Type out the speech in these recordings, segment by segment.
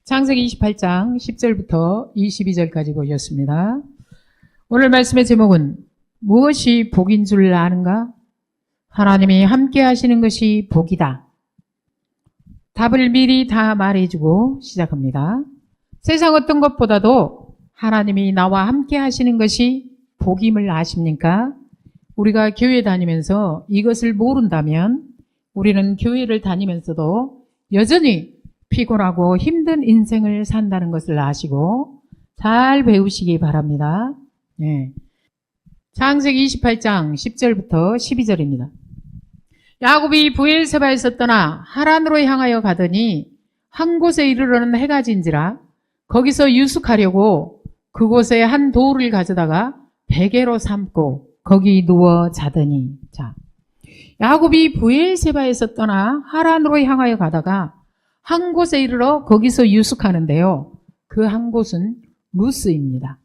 창세기 28장 10절부터 22절까지 보셨습니다. 오늘 말씀의 제목은 무엇이 복인 줄 아는가? 하나님이 함께 하시는 것이 복이다. 답을 미리 다 말해주고 시작합니다. 세상 어떤 것보다도 하나님이 나와 함께 하시는 것이 복임을 아십니까? 우리가 교회 다니면서 이것을 모른다면 우리는 교회를 다니면서도 여전히 피곤하고 힘든 인생을 산다는 것을 아시고 잘 배우시기 바랍니다. 창세기 28장 10절부터 12절입니다. 야곱이 브엘세바에서 떠나 하란으로 향하여 가더니 한 곳에 이르러는 해가 진지라 거기서 유숙하려고 그곳에 한 돌을 가져다가 베개로 삼고 거기 누워 자더니. 야곱이 브엘세바에서 떠나 하란으로 향하여 가다가 한 곳에 이르러 거기서 유숙하는데요. 그 한 곳은 루스입니다.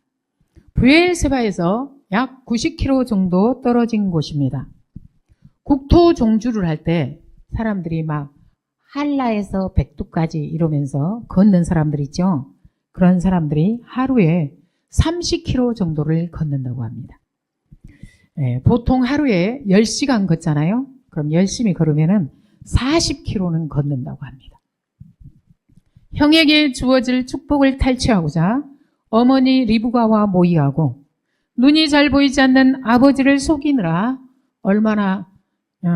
브엘세바에서 약 90km 정도 떨어진 곳입니다. 국토 종주를 할 때 사람들이 막 한라에서 백두까지 이러면서 걷는 사람들 있죠. 그런 사람들이 하루에 30km 정도를 걷는다고 합니다. 보통 하루에 10시간 걷잖아요. 그럼 열심히 걸으면은 40km는 걷는다고 합니다. 형에게 주어질 축복을 탈취하고자 어머니 리브가와 모의하고 눈이 잘 보이지 않는 아버지를 속이느라 얼마나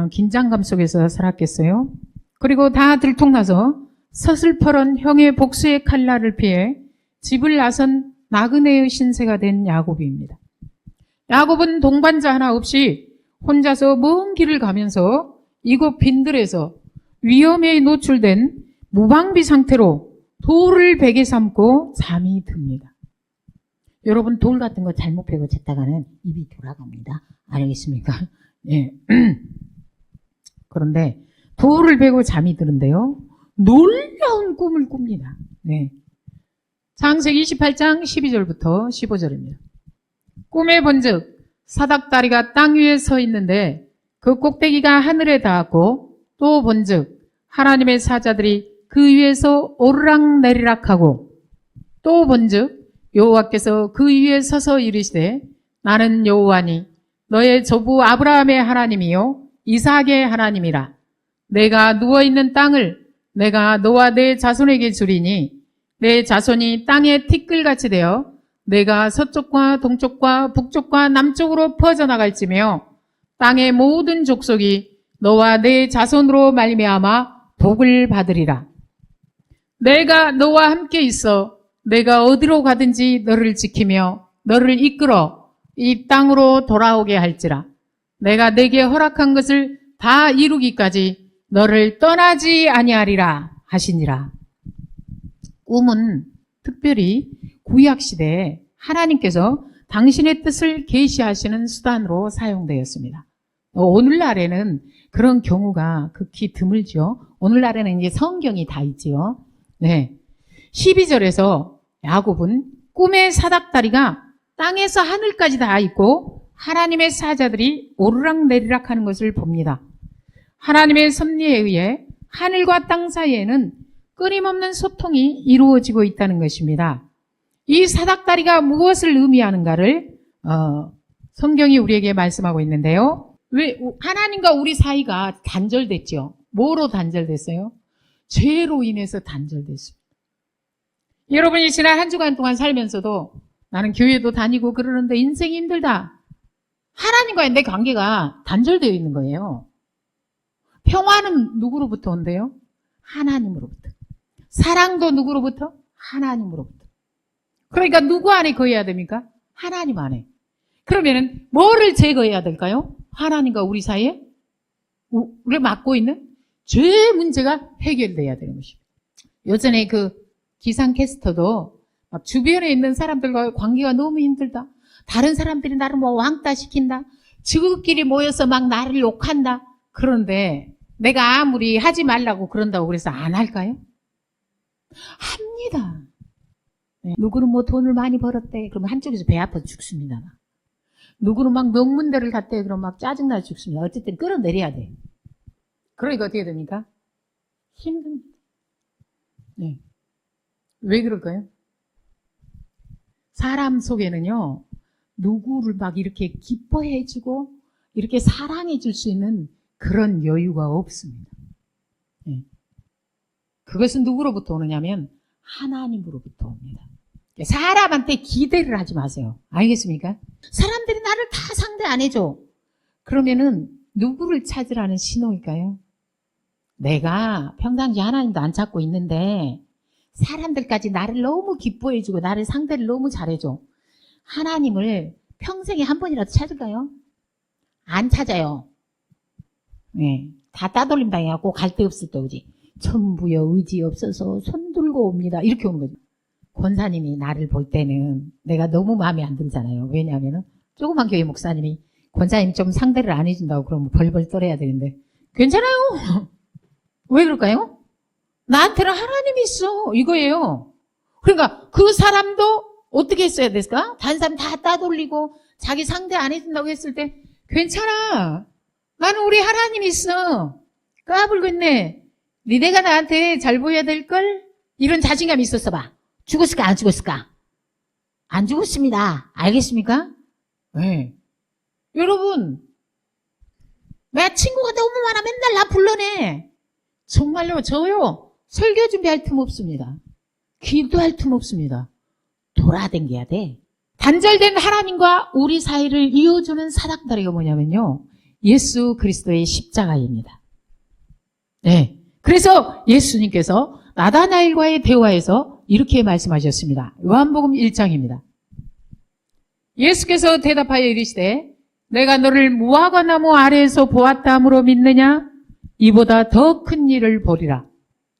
긴장감 속에서 살았겠어요. 그리고 다 들통나서 서슬퍼런 형의 복수의 칼날을 피해 집을 나선 나그네의 신세가 된 야곱입니다. 야곱은 동반자 하나 없이 혼자서 먼 길을 가면서 이곳 빈들에서 위험에 노출된 무방비 상태로 돌을 베개 삼고 잠이 듭니다. 여러분 돌 같은 거 잘못 베고 잤다가는 입이 돌아갑니다. 알겠습니까? 그런데 돌을 베고 잠이 드는데요. 놀라운 꿈을 꿉니다. 창세기 28장 12절부터 15절입니다. 꿈에 본즉 사닥다리가 땅 위에 서 있는데 그 꼭대기가 하늘에 닿았고 또 본즉 하나님의 사자들이 그 위에서 오르락내리락하고 또 본즉 여호와께서 그 위에 서서 이르시되 나는 여호와니 너의 조부 아브라함의 하나님이요 이삭의 하나님이라. 내가 누워있는 땅을 내가 너와 내 자손에게 주리니 내 자손이 땅의 티끌같이 되어 내가 서쪽과 동쪽과 북쪽과 남쪽으로 퍼져나갈지며 땅의 모든 족속이 너와 내 자손으로 말미암아 복을 받으리라. 내가 너와 함께 있어 내가 어디로 가든지 너를 지키며 너를 이끌어 이 땅으로 돌아오게 할지라. 내가 내게 허락한 것을 다 이루기까지 너를 떠나지 아니하리라 하시니라. 꿈은 특별히 구약시대에 하나님께서 당신의 뜻을 계시하시는 수단으로 사용되었습니다. 오늘날에는 그런 경우가 극히 드물죠. 오늘날에는 이제 성경이 다 있지요. 12절에서 야곱은 꿈의 사닥다리가 땅에서 하늘까지 다 있고 하나님의 사자들이 오르락내리락 하는 것을 봅니다. 하나님의 섭리에 의해 하늘과 땅 사이에는 끊임없는 소통이 이루어지고 있다는 것입니다. 이 사닥다리가 무엇을 의미하는가를 성경이 우리에게 말씀하고 있는데요. 왜 하나님과 우리 사이가 단절됐죠? 뭐로 단절됐어요? 죄로 인해서 단절됐습니다. 여러분이 지난 한 주간 동안 살면서도 나는 교회도 다니고 그러는데 인생이 힘들다. 하나님과의 내 관계가 단절되어 있는 거예요. 평화는 누구로부터 온대요? 하나님으로부터. 사랑도 누구로부터? 하나님으로부터. 그러니까 누구 안에 거해야 됩니까? 하나님 안에. 그러면은 뭐를 제거해야 될까요? 하나님과 우리 사이에 우리가 맡고 있는 죄의 문제가 해결돼야 되는 것입니다. 예전에 그 기상캐스터도 막 주변에 있는 사람들과 관계가 너무 힘들다. 다른 사람들이 나를 뭐 왕따 시킨다. 지구끼리 모여서 막 나를 욕한다. 그런데 내가 아무리 하지 말라고 그런다고 그래서 안 할까요? 합니다. 누구는 뭐 돈을 많이 벌었대. 그러면 한쪽에서 배 아파서 죽습니다. 누구는 막 명문대를 갔대. 그럼 막 짜증나서 죽습니다. 어쨌든 끌어내려야 돼. 그러니까 어떻게 됩니까? 힘듭니다. 왜 그럴까요? 사람 속에는요, 누구를 막 이렇게 기뻐해주고 이렇게 사랑해줄 수 있는 그런 여유가 없습니다. 예. 그것은 누구로부터 오느냐면 하나님으로부터 옵니다. 사람한테 기대를 하지 마세요. 알겠습니까? 사람들이 나를 다 상대 안 해줘. 그러면은 누구를 찾으라는 신호일까요? 내가 평상시 하나님도 안 찾고 있는데 사람들까지 나를 너무 기뻐해주고 나를 상대를 너무 잘해줘. 하나님을 평생에 한 번이라도 찾을까요? 안 찾아요. 네, 다 따돌림 당해갖고 갈 데 없을 때 오지. 천부여 의지 없어서 손 들고 옵니다. 이렇게 오는 거죠. 권사님이 나를 볼 때는 내가 너무 마음에 안 들잖아요. 왜냐하면 조그만 교회 목사님이 권사님 좀 상대를 안 해준다고 그러면 벌벌 떨어야 되는데 괜찮아요. 왜 그럴까요? 나한테는 하나님이 있어. 이거예요. 그러니까 그 사람도 어떻게 했어야 됐을까? 다른 사람 다 따돌리고 자기 상대 안 해준다고 했을 때 괜찮아. 나는 우리 하나님이 있어. 까불고 있네. 니네가 나한테 잘 보여야 될걸? 이런 자신감이 있었어 봐. 죽었을까 안 죽었을까? 안 죽었습니다. 알겠습니까? 네. 여러분, 내 친구가 너무 많아. 맨날 나 불러내. 정말로 저요. 설교 준비할 틈 없습니다. 기도할 틈 없습니다. 돌아다녀야 돼. 단절된 하나님과 우리 사이를 이어주는 사닥다리가 뭐냐면요. 예수 그리스도의 십자가입니다. 네. 그래서 예수님께서 나다나엘과의 대화에서 이렇게 말씀하셨습니다. 요한복음 1장입니다. 예수께서 대답하여 이르시되 내가 너를 무화과 나무 아래에서 보았다 함으로 믿느냐? 이보다 더 큰 일을 보리라.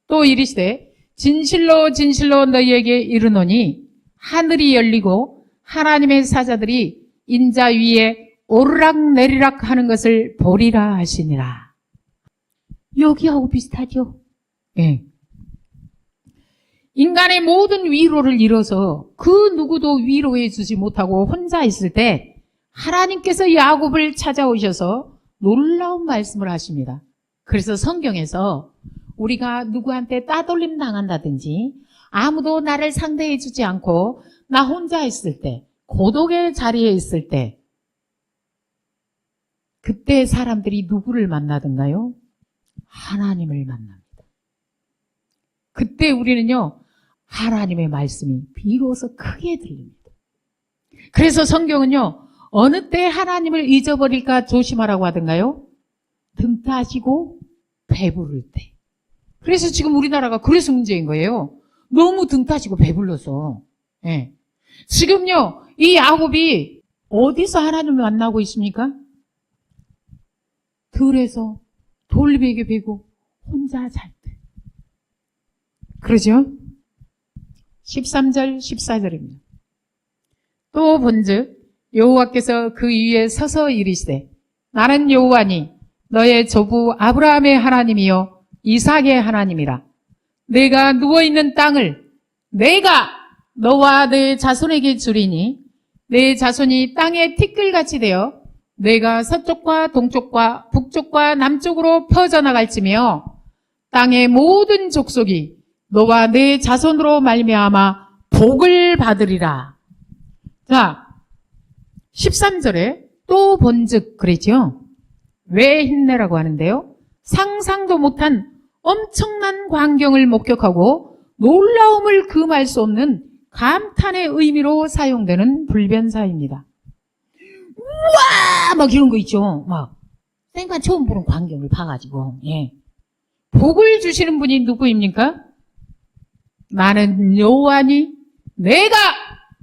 또 이르시되 진실로 진실로 너희에게 이르노니 하늘이 열리고 하나님의 사자들이 인자 위에 오르락 내리락 하는 것을 보리라 하시니라. 여기하고 비슷하죠? 예. 인간의 모든 위로를 잃어서 그 누구도 위로해 주지 못하고 혼자 있을 때 하나님께서 야곱을 찾아오셔서 놀라운 말씀을 하십니다. 그래서 성경에서 우리가 누구한테 따돌림 당한다든지 아무도 나를 상대해 주지 않고 나 혼자 있을 때, 고독의 자리에 있을 때 그때 사람들이 누구를 만나던가요? 하나님을 만납니다. 그때 우리는요, 하나님의 말씀이 비로소 크게 들립니다. 그래서 성경은요, 어느 때 하나님을 잊어버릴까 조심하라고 하던가요? 등 따시고 배부를 때. 그래서 지금 우리나라가 그래서 문제인 거예요. 너무 등 따시고 배불러서. 예. 지금요, 이 야곱이 어디서 하나님을 만나고 있습니까? 들에서 돌베개 베고 혼자 잘 때. 그러죠? 13절, 14절입니다. 또 본즉 여호와께서 그 위에 서서 이르시되 나는 여호와니 너의 조부 아브라함의 하나님이요 이삭의 하나님이라. 내가 누워있는 땅을 내가 너와 내 자손에게 주리니 내 자손이 땅의 티끌같이 되어 내가 서쪽과 동쪽과 북쪽과 남쪽으로 퍼져나갈지며 땅의 모든 족속이 너와 내 자손으로 말미암아 복을 받으리라. 자, 13절에 또 본즉 그랬죠. 왜 힘내라고 하는데요. 상상도 못한 엄청난 광경을 목격하고 놀라움을 금할 수 없는 감탄의 의미로 사용되는 불변사입니다. 우와! 막 이런 거 있죠. 막 생판 처음 보는 광경을 봐가지고. 예. 복을 주시는 분이 누구입니까? 나는 여호와니 내가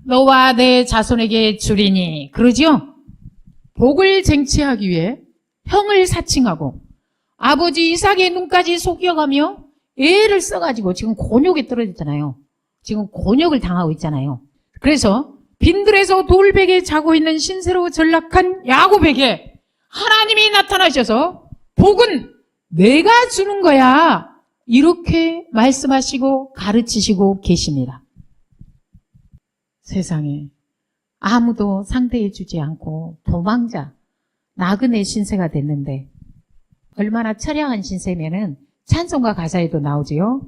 너와 내 자손에게 주리니. 그러죠? 복을 쟁취하기 위해 형을 사칭하고 아버지 이삭의 눈까지 속여가며 애를 써가지고 지금 곤욕에 떨어졌잖아요. 지금 곤욕을 당하고 있잖아요. 그래서 빈들에서 돌베개에 자고 있는 신세로 전락한 야곱에게 하나님이 나타나셔서 복은 내가 주는 거야. 이렇게 말씀하시고 가르치시고 계십니다. 세상에 아무도 상대해 주지 않고 도망자, 나그네 신세가 됐는데 얼마나 처량한 신세면은 찬송가 가사에도 나오지요.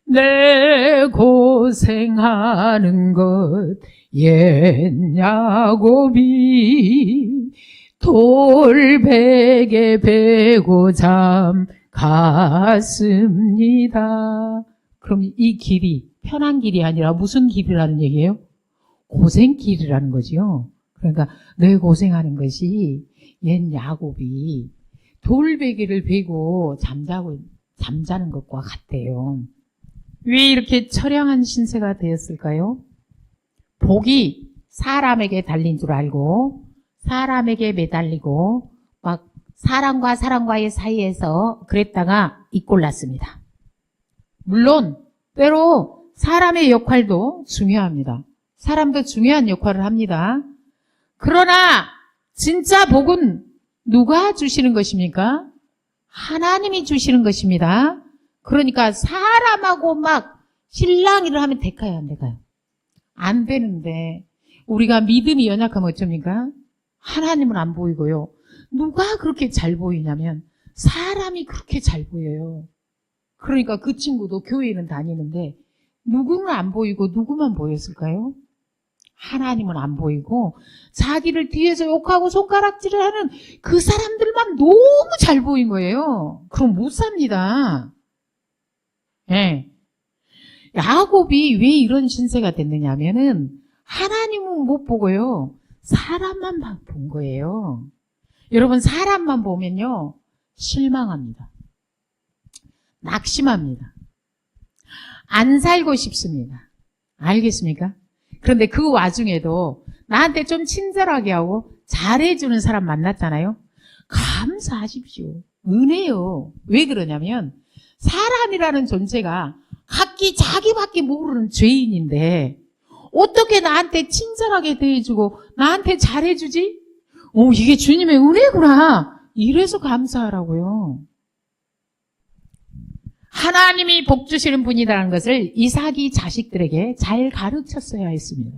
내 곳 고생하는 것 옛 야곱이 돌베개 베고 잠 갔습니다. 그럼 이 길이 편한 길이 아니라 무슨 길이라는 얘기예요? 고생길이라는 거지요. 그러니까 내 고생하는 것이 옛 야곱이 돌베개를 베고 잠자는 것과 같대요. 왜 이렇게 처량한 신세가 되었을까요? 복이 사람에게 달린 줄 알고 사람에게 매달리고 막 사람과 사람과의 사이에서 그랬다가 이꼴났습니다. 물론 때로 사람의 역할도 중요합니다. 사람도 중요한 역할을 합니다. 그러나 진짜 복은 누가 주시는 것입니까? 하나님이 주시는 것입니다. 그러니까 사람하고 막 실랑이를 하면 될까요? 안 될까요? 안 되는데 우리가 믿음이 연약하면 어쩝니까? 하나님은 안 보이고요. 누가 그렇게 잘 보이냐면 사람이 그렇게 잘 보여요. 그러니까 그 친구도 교회는 다니는데 누구는 안 보이고 누구만 보였을까요? 하나님은 안 보이고 자기를 뒤에서 욕하고 손가락질을 하는 그 사람들만 너무 잘 보인 거예요. 그럼 못 삽니다. 예. 야곱이 왜 이런 신세가 됐느냐 하면은 하나님은 못 보고요. 사람만 본 거예요. 여러분 사람만 보면요. 실망합니다. 낙심합니다. 안 살고 싶습니다. 알겠습니까? 그런데 그 와중에도 나한테 좀 친절하게 하고 잘해주는 사람 만났잖아요. 감사하십시오. 은혜요. 왜 그러냐면 사람이라는 존재가 각기 자기밖에 모르는 죄인인데 어떻게 나한테 친절하게 대해주고 나한테 잘해주지? 이게 주님의 은혜구나. 이래서 감사하라고요. 하나님이 복 주시는 분이라는 것을 이삭이 자식들에게 잘 가르쳤어야 했습니다.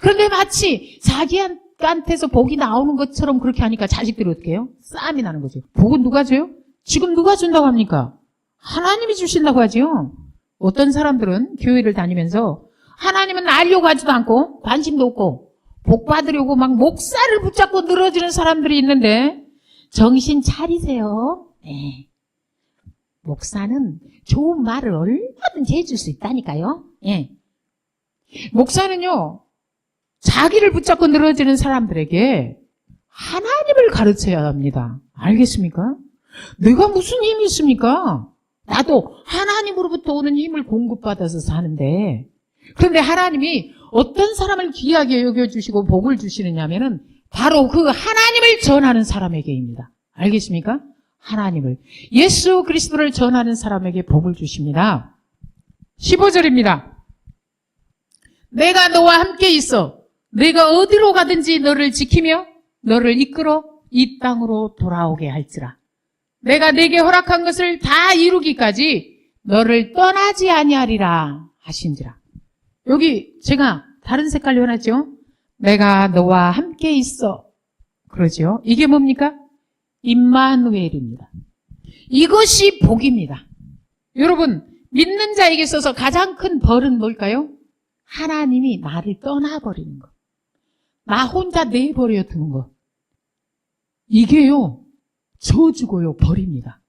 그런데 마치 자기한테서 복이 나오는 것처럼 그렇게 하니까 자식들이 어떻게 해요? 싸움이 나는 거죠. 복은 누가 줘요? 지금 누가 준다고 합니까? 하나님이 주신다고 하죠. 어떤 사람들은 교회를 다니면서 하나님은 알려고 하지도 않고 관심도 없고 복 받으려고 막 목살을 붙잡고 늘어지는 사람들이 있는데 정신 차리세요. 네. 목사는 좋은 말을 얼마든지 해줄 수 있다니까요. 예. 목사는요, 자기를 붙잡고 늘어지는 사람들에게 하나님을 가르쳐야 합니다. 알겠습니까? 내가 무슨 힘이 있습니까? 나도 하나님으로부터 오는 힘을 공급받아서 사는데, 그런데 하나님이 어떤 사람을 귀하게 여겨주시고 복을 주시느냐면은 바로 그 하나님을 전하는 사람에게입니다. 알겠습니까? 하나님을, 예수 그리스도를 전하는 사람에게 복을 주십니다. 15절입니다. 내가 너와 함께 있어 내가 어디로 가든지 너를 지키며 너를 이끌어 이 땅으로 돌아오게 할지라. 내가 네게 허락한 것을 다 이루기까지 너를 떠나지 아니하리라 하신지라. 여기 제가 다른 색깔로 해놨죠. 내가 너와 함께 있어. 그러죠. 이게 뭡니까? 임마누엘입니다. 이것이 복입니다. 여러분, 믿는 자에게 있어서 가장 큰 벌은 뭘까요? 하나님이 나를 떠나버리는 것. 나 혼자 내버려 두는 것. 이게요, 저주고요, 벌입니다.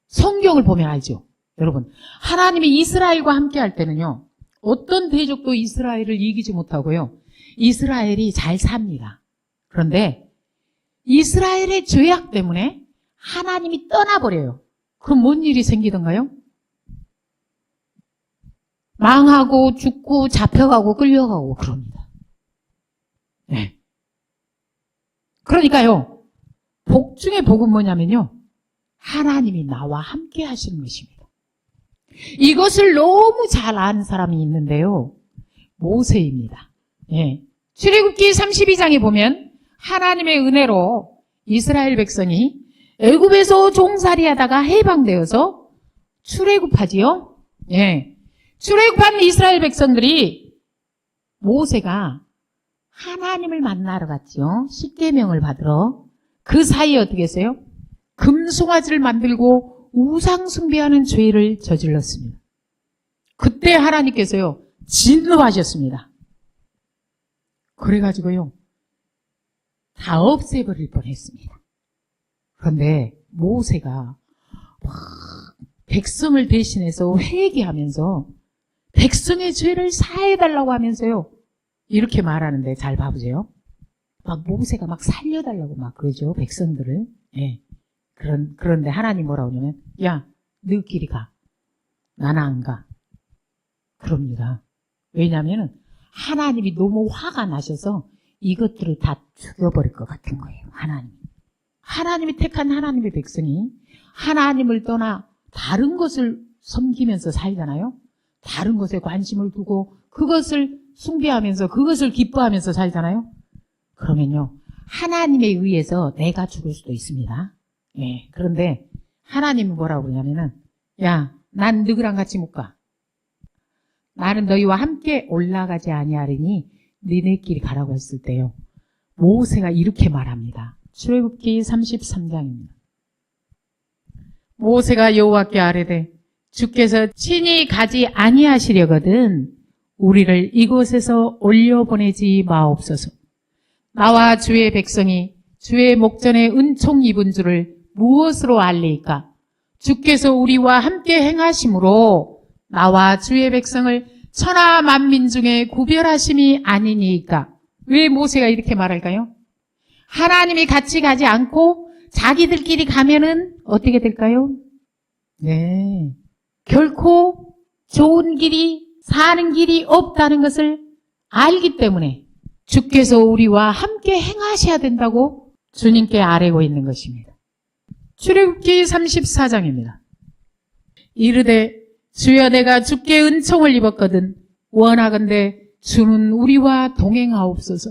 성경을 보면 알죠. 여러분, 하나님이 이스라엘과 함께 할 때는요, 어떤 대적도 이스라엘을 이기지 못하고요, 이스라엘이 잘 삽니다. 그런데 이스라엘의 죄악 때문에 하나님이 떠나버려요. 그럼 뭔 일이 생기던가요? 망하고 죽고 잡혀가고 끌려가고 그럽니다. 네. 그러니까요, 복 중에 복은 뭐냐면요, 하나님이 나와 함께 하시는 것입니다. 이것을 너무 잘 아는 사람이 있는데요, 모세입니다. 예. 출애굽기 32장에 보면 하나님의 은혜로 이스라엘 백성이 애굽에서 종살이하다가 해방되어서 출애굽하지요. 예. 출애굽한 이스라엘 백성들이 모세가 하나님을 만나러 갔지요. 십계명을 받으러. 그 사이에 어떻게 했어요? 금송아지를 만들고 우상 숭배하는 죄를 저질렀습니다. 그때 하나님께서요, 진노하셨습니다. 그래가지고요, 다 없애버릴 뻔했습니다. 그런데 모세가 막 백성을 대신해서 회개하면서 백성의 죄를 사해달라고 하면서요, 이렇게 말하는데 잘 봐보세요. 막 모세가 막 살려달라고 막 그러죠, 백성들을. 예. 그런데 하나님 뭐라고 하냐면, 야, 너희끼리 가. 나는 안 가. 그럽니다. 왜냐하면 하나님이 너무 화가 나셔서 이것들을 다 죽여버릴 것 같은 거예요. 하나님이 택한 하나님의 백성이 하나님을 떠나 다른 것을 섬기면서 살잖아요. 다른 것에 관심을 두고 그것을 숭배하면서 그것을 기뻐하면서 살잖아요. 그러면요, 하나님에 의해서 내가 죽을 수도 있습니다. 예. 그런데 하나님이 뭐라고 그러냐면은, 야, 난 너희랑 같이 못 가. 나는 너희와 함께 올라가지 아니하리니 너희들끼리 가라고 했을 때요, 모세가 이렇게 말합니다. 출애굽기 33장입니다. 모세가 여호와께 아뢰되 주께서 친히 가지 아니하시려거든 우리를 이곳에서 올려보내지 마옵소서. 나와 주의 백성이 주의 목전에 은총 입은 줄을 무엇으로 알리이까? 주께서 우리와 함께 행하심으로 나와 주의 백성을 천하 만민 중에 구별하심이 아니니이까. 왜 모세가 이렇게 말할까요? 하나님이 같이 가지 않고 자기들끼리 가면은 어떻게 될까요? 네, 결코 좋은 길이, 사는 길이 없다는 것을 알기 때문에 주께서 우리와 함께 행하셔야 된다고 주님께 아뢰고 있는 것입니다. 출애굽기 34장입니다. 이르되 주여 내가 주께 은총을 입었거든 원하건대 주는 우리와 동행하옵소서.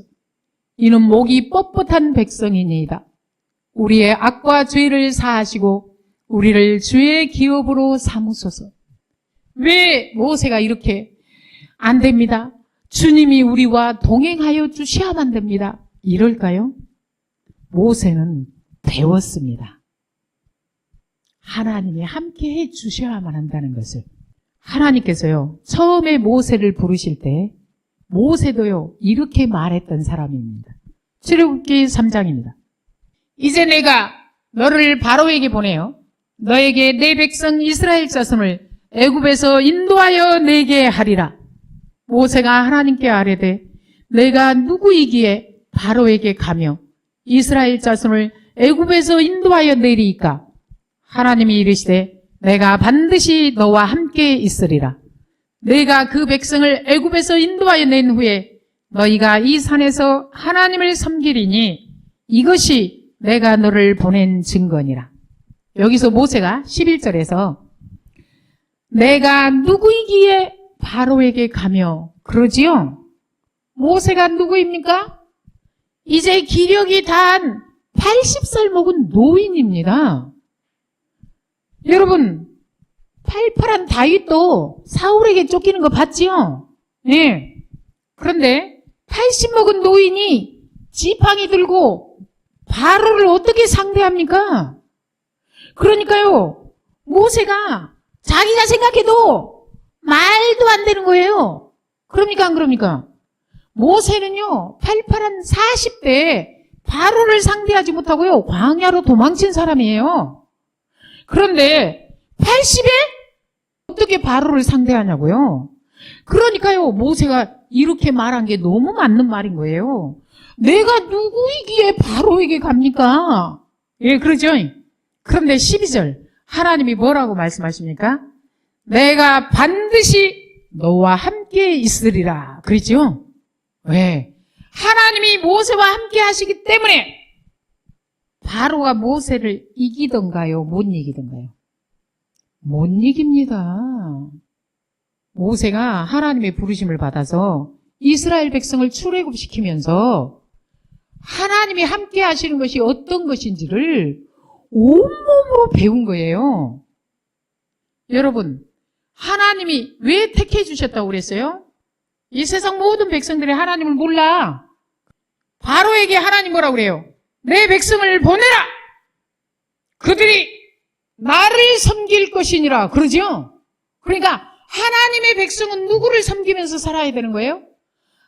이는 목이 뻣뻣한 백성이니이다. 우리의 악과 죄를 사하시고 우리를 주의 기업으로 삼으소서. 왜 모세가 이렇게 안 됩니다, 주님이 우리와 동행하여 주셔야만 됩니다, 이럴까요? 모세는 배웠습니다. 하나님이 함께 해 주셔야만 한다는 것을. 하나님께서요, 처음에 모세를 부르실 때 모세도요, 이렇게 말했던 사람입니다. 출애굽기 3장입니다. 이제 내가 너를 바로에게 보내어 너에게 내 백성 이스라엘 자손을 애굽에서 인도하여 내게 하리라. 모세가 하나님께 아뢰되 내가 누구이기에 바로에게 가며 이스라엘 자손을 애굽에서 인도하여 내리이까? 하나님이 이르시되 내가 반드시 너와 함께 있으리라. 내가 그 백성을 애굽에서 인도하여 낸 후에 너희가 이 산에서 하나님을 섬기리니 이것이 내가 너를 보낸 증거니라. 여기서 모세가 11절에서 내가 누구이기에 바로에게 가며 그러지요? 모세가 누구입니까? 이제 기력이 단 80살 먹은 노인입니다. 여러분, 팔팔한 다윗도 사울에게 쫓기는 거 봤지요? 예. 그런데 80 먹은 노인이 지팡이 들고 바로를 어떻게 상대합니까? 그러니까요, 모세가 자기가 생각해도 말도 안 되는 거예요. 그럽니까 안 그럽니까? 모세는요, 팔팔한 40대에 바로를 상대하지 못하고요, 광야로 도망친 사람이에요. 그런데 80에 어떻게 바로를 상대하냐고요? 그러니까요, 모세가 이렇게 말한 게 너무 맞는 말인 거예요. 내가 누구이기에 바로에게 갑니까? 예, 그러죠? 그런데 12절 하나님이 뭐라고 말씀하십니까? 내가 반드시 너와 함께 있으리라 그랬죠? 왜? 하나님이 모세와 함께 하시기 때문에 바로가 모세를 이기던가요? 못 이기던가요? 못 이깁니다. 모세가 하나님의 부르심을 받아서 이스라엘 백성을 출애굽시키면서 하나님이 함께 하시는 것이 어떤 것인지를 온몸으로 배운 거예요. 여러분, 하나님이 왜 택해 주셨다고 그랬어요? 이 세상 모든 백성들이 하나님을 몰라. 바로에게 하나님 뭐라고 그래요? 내 백성을 보내라! 그들이 나를 섬길 것이니라. 그러죠? 그러니까 하나님의 백성은 누구를 섬기면서 살아야 되는 거예요?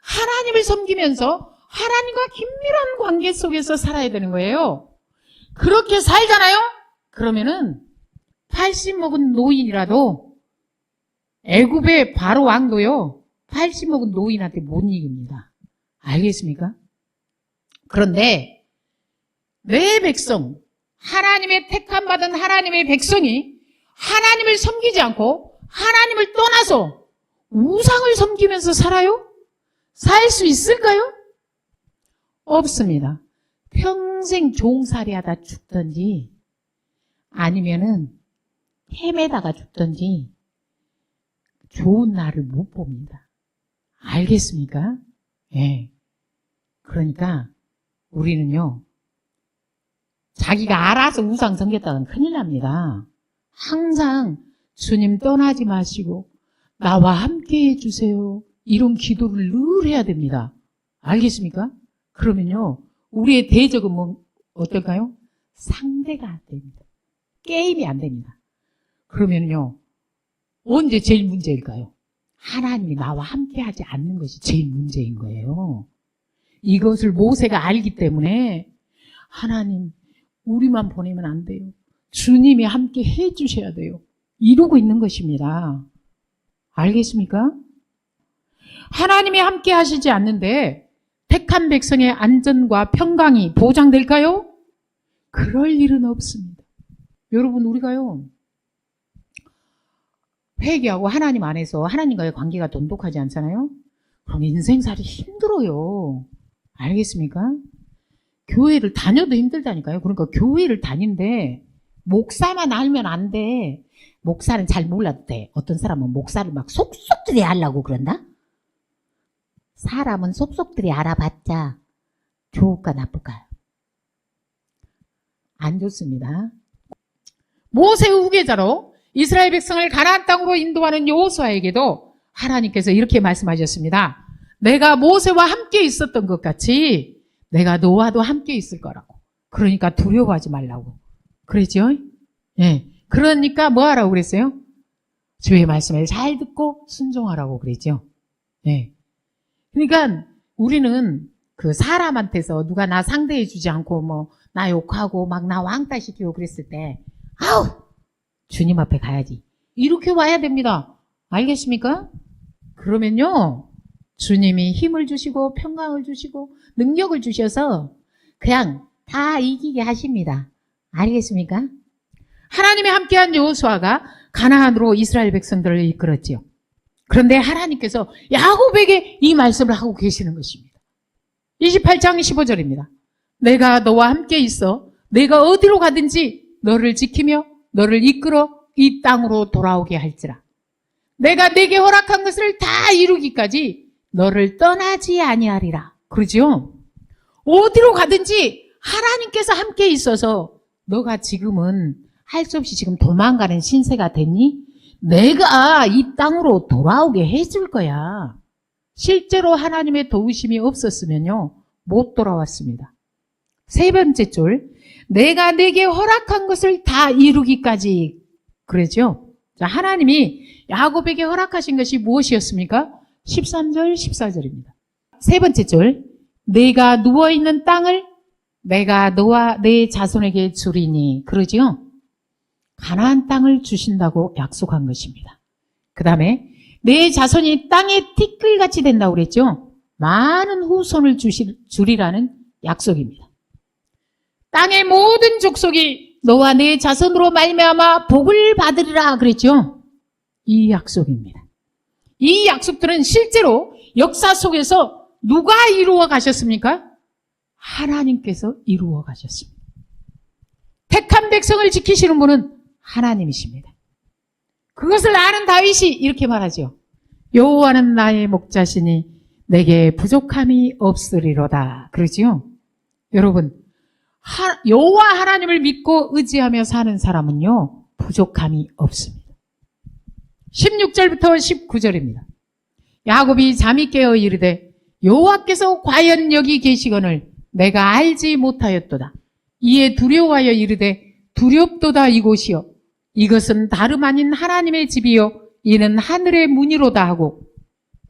하나님을 섬기면서 하나님과 긴밀한 관계 속에서 살아야 되는 거예요. 그렇게 살잖아요? 그러면은 80 먹은 노인이라도 애굽의 바로 왕도요, 80 먹은 노인한테 못 이깁니다. 알겠습니까? 그런데 내 백성, 하나님의 택함받은 하나님의 백성이 하나님을 섬기지 않고 하나님을 떠나서 우상을 섬기면서 살아요? 살 수 있을까요? 없습니다. 평생 종살이 하다 죽든지 아니면은 헤매다가 죽든지 좋은 날을 못 봅니다. 알겠습니까? 예. 그러니까 우리는요, 자기가 알아서 우상 섬겼다가는 큰일 납니다. 항상 주님 떠나지 마시고 나와 함께 해주세요, 이런 기도를 늘 해야 됩니다. 알겠습니까? 그러면요, 우리의 대적은 뭐 어떨까요? 상대가 안 됩니다. 게임이 안 됩니다. 그러면요, 언제 제일 문제일까요? 하나님이 나와 함께 하지 않는 것이 제일 문제인 거예요. 이것을 모세가 알기 때문에 하나님, 우리만 보내면 안 돼요. 주님이 함께 해 주셔야 돼요. 이러고 있는 것입니다. 알겠습니까? 하나님이 함께 하시지 않는데 택한 백성의 안전과 평강이 보장될까요? 그럴 일은 없습니다. 여러분, 우리가요, 회개하고 하나님 안에서 하나님과의 관계가 돈독하지 않잖아요? 그럼 인생살이 힘들어요. 알겠습니까? 교회를 다녀도 힘들다니까요. 그러니까 교회를 다니는데 목사만 알면 안 돼. 목사는 잘 몰라도 돼. 어떤 사람은 목사를 막 속속들이 하려고 그런다? 사람은 속속들이 알아봤자 좋을까 나쁠까요? 안 좋습니다. 모세 후계자로 이스라엘 백성을 가나안 땅으로 인도하는 여호수아에게도 하나님께서 이렇게 말씀하셨습니다. 내가 모세와 함께 있었던 것 같이 내가 너와도 함께 있을 거라고. 그러니까 두려워하지 말라고 그랬죠? 예. 그러니까 뭐 하라고 그랬어요? 주의 말씀을 잘 듣고 순종하라고 그랬죠. 예. 그러니까 우리는 그 사람한테서 누가 나 상대해 주지 않고 뭐 나 욕하고 막 나 왕따 시키고 그랬을 때, 아우, 주님 앞에 가야지, 이렇게 와야 됩니다. 알겠습니까? 그러면요, 주님이 힘을 주시고 평강을 주시고 능력을 주셔서 그냥 다 이기게 하십니다. 알겠습니까? 하나님이 함께한 여호수아가 가나안으로 이스라엘 백성들을 이끌었지요. 그런데 하나님께서 야곱에게 이 말씀을 하고 계시는 것입니다. 28장 15절입니다. 내가 너와 함께 있어 내가 어디로 가든지 너를 지키며 너를 이끌어 이 땅으로 돌아오게 할지라. 내가 내게 허락한 것을 다 이루기까지 너를 떠나지 아니하리라. 그러죠? 어디로 가든지 하나님께서 함께 있어서 너가 지금은 할 수 없이 지금 도망가는 신세가 됐니? 내가 이 땅으로 돌아오게 해줄 거야. 실제로 하나님의 도우심이 없었으면요, 못 돌아왔습니다. 세 번째 줄, 내가 내게 허락한 것을 다 이루기까지. 그러죠? 자, 하나님이 야곱에게 허락하신 것이 무엇이었습니까? 13절, 14절입니다. 세 번째 줄, 내가 누워있는 땅을 내가 너와 내 자손에게 주리니. 그러지요? 가나안 땅을 주신다고 약속한 것입니다. 그 다음에 내 자손이 땅의 티끌같이 된다고 그랬죠? 많은 후손을 주리라는 약속입니다. 땅의 모든 족속이 너와 내 자손으로 말미암아 복을 받으리라 그랬죠? 이 약속입니다. 이 약속들은 실제로 역사 속에서 누가 이루어 가셨습니까? 하나님께서 이루어 가셨습니다. 택한 백성을 지키시는 분은 하나님이십니다. 그것을 아는 다윗이 이렇게 말하죠. 여호와는 나의 목자시니 내게 부족함이 없으리로다. 그러지요? 여러분, 여호와 하나님을 믿고 의지하며 사는 사람은요, 부족함이 없습니다. 16절부터 19절입니다. 야곱이 잠이 깨어 이르되 여호와께서 과연 여기 계시거늘 내가 알지 못하였도다. 이에 두려워하여 이르되 두렵도다 이곳이여. 이것은 다름 아닌 하나님의 집이요 이는 하늘의 문이로다 하고,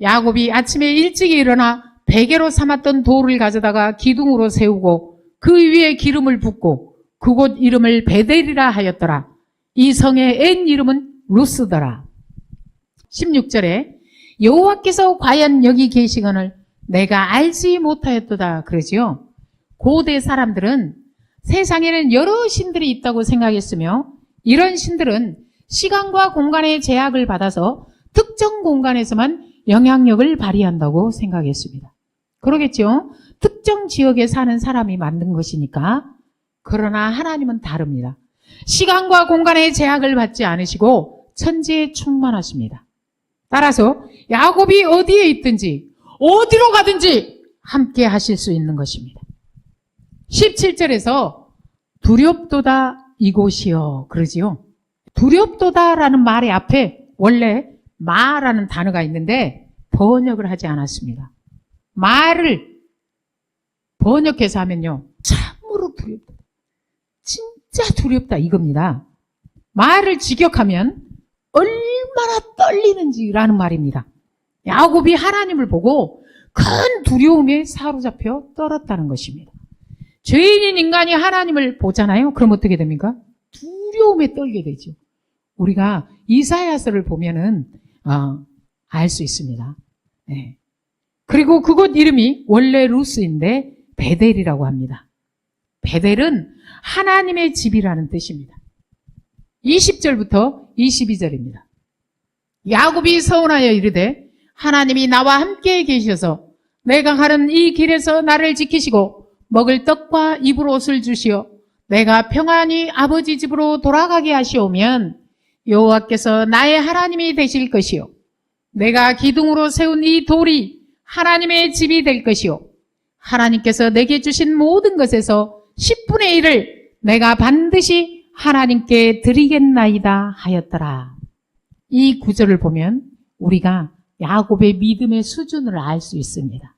야곱이 아침에 일찍 일어나 베개로 삼았던 돌을 가져다가 기둥으로 세우고 그 위에 기름을 붓고 그곳 이름을 베델이라 하였더라. 이 성의 앤 이름은 루스더라. 16절에 여호와께서 과연 여기 계시거늘 내가 알지 못하였도다 그러지요. 고대 사람들은 세상에는 여러 신들이 있다고 생각했으며 이런 신들은 시간과 공간의 제약을 받아서 특정 공간에서만 영향력을 발휘한다고 생각했습니다. 그러겠죠? 특정 지역에 사는 사람이 만든 것이니까. 그러나 하나님은 다릅니다. 시간과 공간의 제약을 받지 않으시고 천지에 충만하십니다. 따라서 야곱이 어디에 있든지 어디로 가든지 함께 하실 수 있는 것입니다. 17절에서 두렵도다 이곳이요 그러지요. 두렵도다라는 말의 앞에 원래 마라는 단어가 있는데 번역을 하지 않았습니다. 말을 번역해서 하면요. 참으로 두렵다. 진짜 두렵다 이겁니다. 말을 직역하면 얼마나 떨리는지라는 말입니다. 야곱이 하나님을 보고 큰 두려움에 사로잡혀 떨었다는 것입니다. 죄인인 인간이 하나님을 보잖아요. 그럼 어떻게 됩니까? 두려움에 떨게 되죠. 우리가 이사야서를 보면은 알 수 있습니다. 네. 그리고 그곳 이름이 원래 루스인데 베델이라고 합니다. 베델은 하나님의 집이라는 뜻입니다. 20절부터 22절입니다. 야곱이 서원하여 이르되 하나님이 나와 함께 계셔서 내가 가는 이 길에서 나를 지키시고 먹을 떡과 입을 옷을 주시어 내가 평안히 아버지 집으로 돌아가게 하시오면 여호와께서 나의 하나님이 되실 것이요 내가 기둥으로 세운 이 돌이 하나님의 집이 될 것이요 하나님께서 내게 주신 모든 것에서 10분의 1을 내가 반드시 하나님께 드리겠나이다 하였더라. 이 구절을 보면 우리가 야곱의 믿음의 수준을 알 수 있습니다.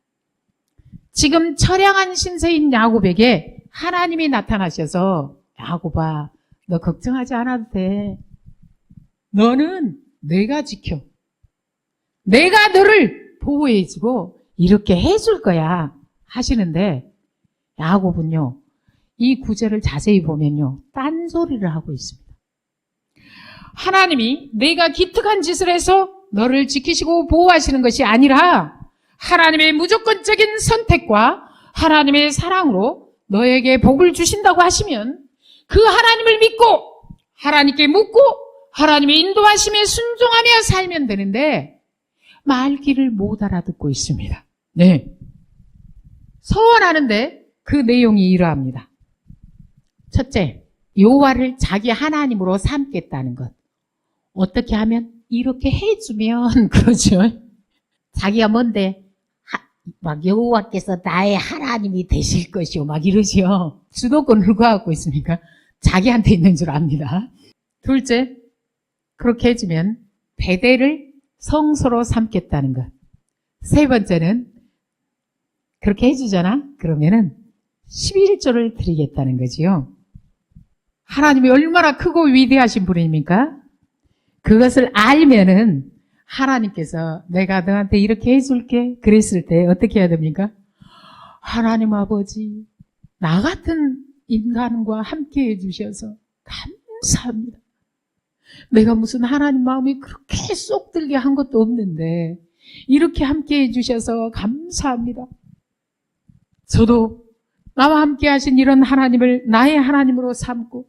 지금 처량한 신세인 야곱에게 하나님이 나타나셔서 야곱아 너 걱정하지 않아도 돼. 너는 내가 지켜. 내가 너를 보호해주고 이렇게 해줄 거야 하시는데 야곱은요. 이 구절을 자세히 보면요. 딴소리를 하고 있습니다. 하나님이 내가 기특한 짓을 해서 너를 지키시고 보호하시는 것이 아니라 하나님의 무조건적인 선택과 하나님의 사랑으로 너에게 복을 주신다고 하시면 그 하나님을 믿고 하나님께 묻고 하나님의 인도하심에 순종하며 살면 되는데 말귀를 못 알아듣고 있습니다. 네. 서원하는데 그 내용이 이러합니다. 첫째, 여호와를 자기 하나님으로 삼겠다는 것. 어떻게 하면? 이렇게 해주면 그러죠. 자기가 뭔데? 막 여호와께서 나의 하나님이 되실 것이요. 막 이러죠. 주도권을 누가 갖고 있습니까? 자기한테 있는 줄 압니다. 둘째, 그렇게 해주면 베델을 성소로 삼겠다는 것. 세 번째는 그렇게 해주잖아? 그러면은 11조를 드리겠다는 거지요. 하나님이 얼마나 크고 위대하신 분입니까? 그것을 알면은 하나님께서 내가 너한테 이렇게 해줄게 그랬을 때 어떻게 해야 됩니까? 하나님 아버지 나 같은 인간과 함께 해주셔서 감사합니다. 내가 무슨 하나님 마음이 그렇게 쏙 들게 한 것도 없는데 이렇게 함께 해주셔서 감사합니다. 저도 나와 함께 하신 이런 하나님을 나의 하나님으로 삼고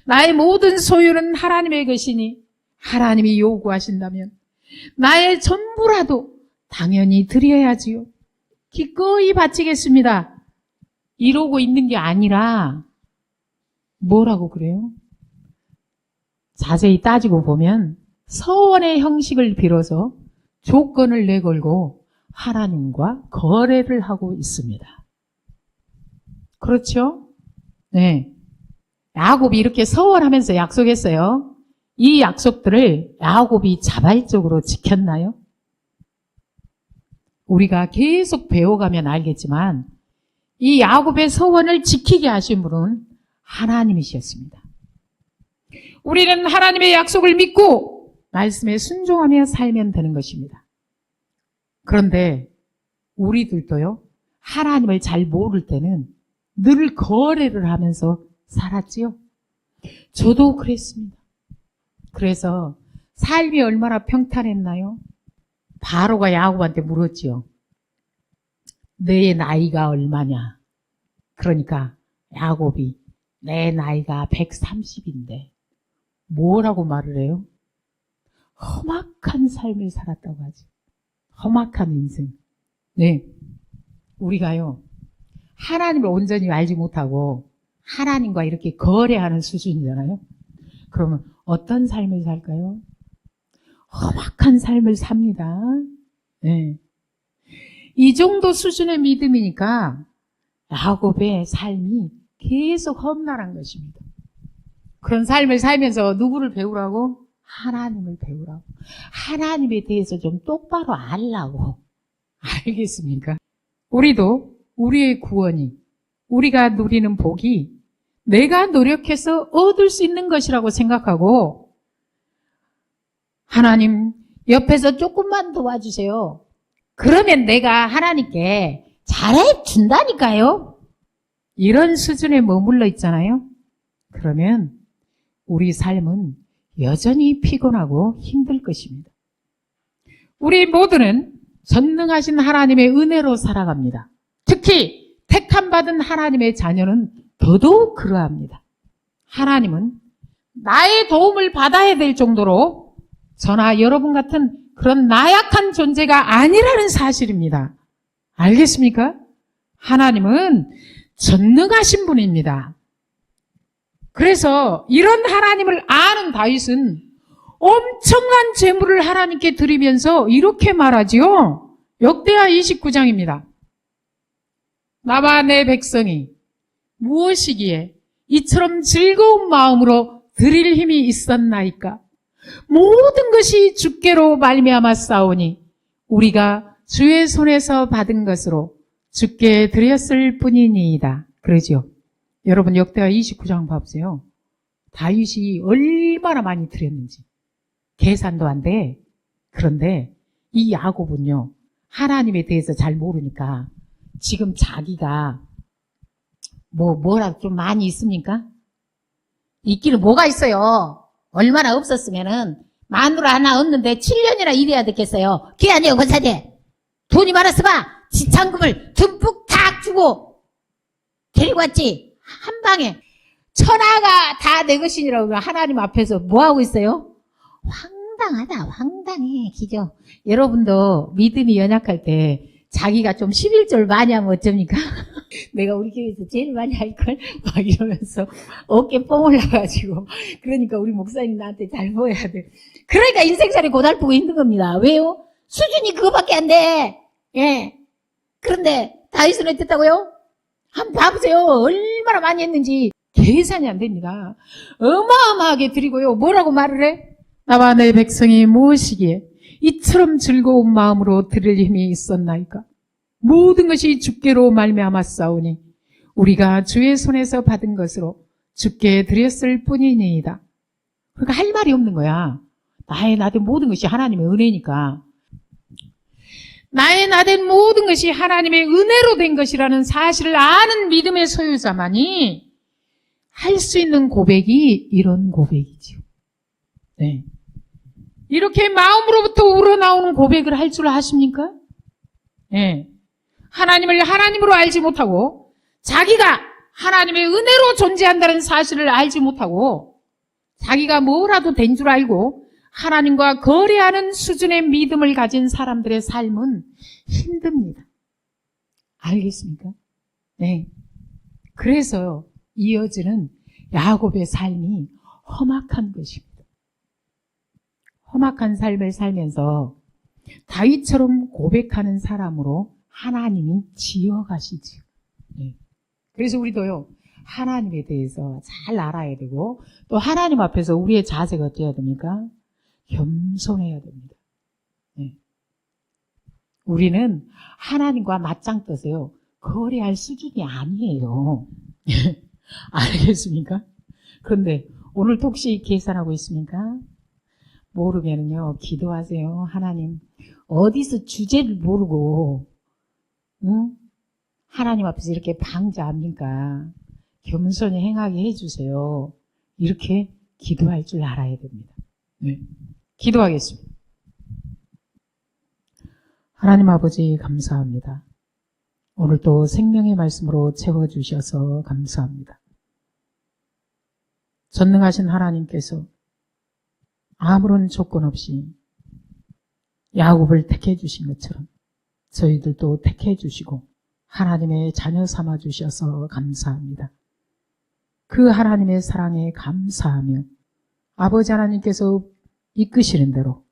나의 모든 소유는 하나님의 것이니 하나님이 요구하신다면 나의 전부라도 당연히 드려야지요. 기꺼이 바치겠습니다. 이러고 있는 게 아니라 뭐라고 그래요? 자세히 따지고 보면 서원의 형식을 빌어서 조건을 내걸고 하나님과 거래를 하고 있습니다. 그렇죠? 네. 야곱이 이렇게 서원하면서 약속했어요. 이 약속들을 야곱이 자발적으로 지켰나요? 우리가 계속 배워가면 알겠지만 이 야곱의 서원을 지키게 하신 분은 하나님이셨습니다. 우리는 하나님의 약속을 믿고 말씀에 순종하며 살면 되는 것입니다. 그런데 우리들도요, 하나님을 잘 모를 때는 늘 거래를 하면서 살았지요. 저도 그랬습니다. 그래서 삶이 얼마나 평탄했나요? 바로가 야곱한테 물었지요. 내 나이가 얼마냐? 그러니까 야곱이 내 나이가 130인데 뭐라고 말을 해요? 험악한 삶을 살았다고 하지. 험악한 인생. 네, 우리가요, 하나님을 온전히 알지 못하고 하나님과 이렇게 거래하는 수준이잖아요. 그러면 어떤 삶을 살까요? 험악한 삶을 삽니다. 네. 이 정도 수준의 믿음이니까 야곱의 삶이 계속 험난한 것입니다. 그런 삶을 살면서 누구를 배우라고? 하나님을 배우라고. 하나님에 대해서 좀 똑바로 알라고. 알겠습니까? 우리도 우리의 구원이, 우리가 누리는 복이 내가 노력해서 얻을 수 있는 것이라고 생각하고, 하나님 옆에서 조금만 도와주세요. 그러면 내가 하나님께 잘해준다니까요. 이런 수준에 머물러 있잖아요. 그러면 우리 삶은 여전히 피곤하고 힘들 것입니다. 우리 모두는 전능하신 하나님의 은혜로 살아갑니다. 특히 택함받은 하나님의 자녀는 더더욱 그러합니다. 하나님은 나의 도움을 받아야 될 정도로 저나 여러분 같은 그런 나약한 존재가 아니라는 사실입니다. 알겠습니까? 하나님은 전능하신 분입니다. 그래서 이런 하나님을 아는 다윗은 엄청난 재물을 하나님께 드리면서 이렇게 말하지요. 역대하 29장입니다. 나와 내 백성이 무엇이기에 이처럼 즐거운 마음으로 드릴 힘이 있었나이까? 모든 것이 주께로 말미암아 싸우니 우리가 주의 손에서 받은 것으로 주께 드렸을 뿐이니이다. 그러죠. 여러분 역대하 29장 봐보세요. 다윗이 얼마나 많이 드렸는지 계산도 안 돼. 그런데 이 야곱은요, 하나님에 대해서 잘 모르니까 지금 자기가 뭐라도 좀 많이 있습니까? 있기는 뭐가 있어요. 얼마나 없었으면은 마누라 하나 얻는데 7년이나 일해야 됐겠어요. 그게 아니에요, 권사님. 돈이 많았어 봐. 지참금을 듬뿍 탁 주고 데리고 왔지. 한 방에 천하가 다 내 것이니라고 그러면 하나님 앞에서 뭐 하고 있어요? 황당하다, 황당해, 기죠. 여러분도 믿음이 연약할 때 자기가 좀 11절 많이 하면 어쩝니까? 내가 우리 교회에서 제일 많이 할걸? 막 이러면서 어깨 뻥 올라가지고. 그러니까 우리 목사님 나한테 잘 보여야 돼. 그러니까 인생살이 고달프고 힘든 겁니다. 왜요? 수준이 그거밖에 안 돼. 예. 그런데 다윗은 어땠다고요? 한번 봐보세요. 얼마나 많이 했는지. 계산이 안 됩니다. 어마어마하게 드리고요. 뭐라고 말을 해? 나와 내 백성이 무엇이기에 이처럼 즐거운 마음으로 드릴 힘이 있었나이까? 모든 것이 주께로 말미암아 싸우니 우리가 주의 손에서 받은 것으로 주께 드렸을 뿐이니이다. 그러니까 할 말이 없는 거야. 나의 나된 모든 것이 하나님의 은혜니까. 나의 나된 모든 것이 하나님의 은혜로 된 것이라는 사실을 아는 믿음의 소유자만이 할 수 있는 고백이 이런 고백이죠. 네. 이렇게 마음으로부터 우러나오는 고백을 할 줄 아십니까? 네. 하나님을 하나님으로 알지 못하고 자기가 하나님의 은혜로 존재한다는 사실을 알지 못하고 자기가 뭐라도 된 줄 알고 하나님과 거래하는 수준의 믿음을 가진 사람들의 삶은 힘듭니다. 알겠습니까? 네. 그래서 이어지는 야곱의 삶이 험악한 것입니다. 험악한 삶을 살면서 다윗처럼 고백하는 사람으로 하나님이 지어가시지요. 네. 그래서 우리도요, 하나님에 대해서 잘 알아야 되고 또 하나님 앞에서 우리의 자세가 어때야 됩니까? 겸손해야 됩니다. 네. 우리는 하나님과 맞짱 떠서요, 거래할 수준이 아니에요. 알겠습니까? 그런데 오늘 혹시 계산하고 있습니까? 모르면요, 기도하세요. 하나님, 어디서 주제를 모르고, 응? 하나님 앞에서 이렇게 방자합니까? 겸손히 행하게 해주세요. 이렇게 기도할 줄 알아야 됩니다. 네. 기도하겠습니다. 하나님 아버지 감사합니다. 오늘 또 생명의 말씀으로 채워주셔서 감사합니다. 전능하신 하나님께서 아무런 조건 없이 야곱을 택해 주신 것처럼 저희들도 택해 주시고 하나님의 자녀 삼아 주셔서 감사합니다. 그 하나님의 사랑에 감사하며 아버지 하나님께서 이끄시는 대로,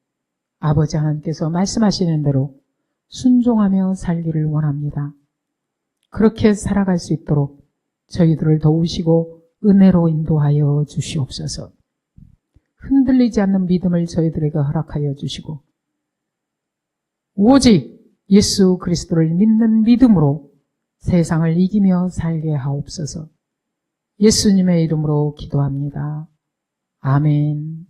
아버지 하나님께서 말씀하시는 대로 순종하며 살기를 원합니다. 그렇게 살아갈 수 있도록 저희들을 도우시고 은혜로 인도하여 주시옵소서. 흔들리지 않는 믿음을 저희들에게 허락하여 주시고 오직 예수 그리스도를 믿는 믿음으로 세상을 이기며 살게 하옵소서. 예수님의 이름으로 기도합니다. 아멘.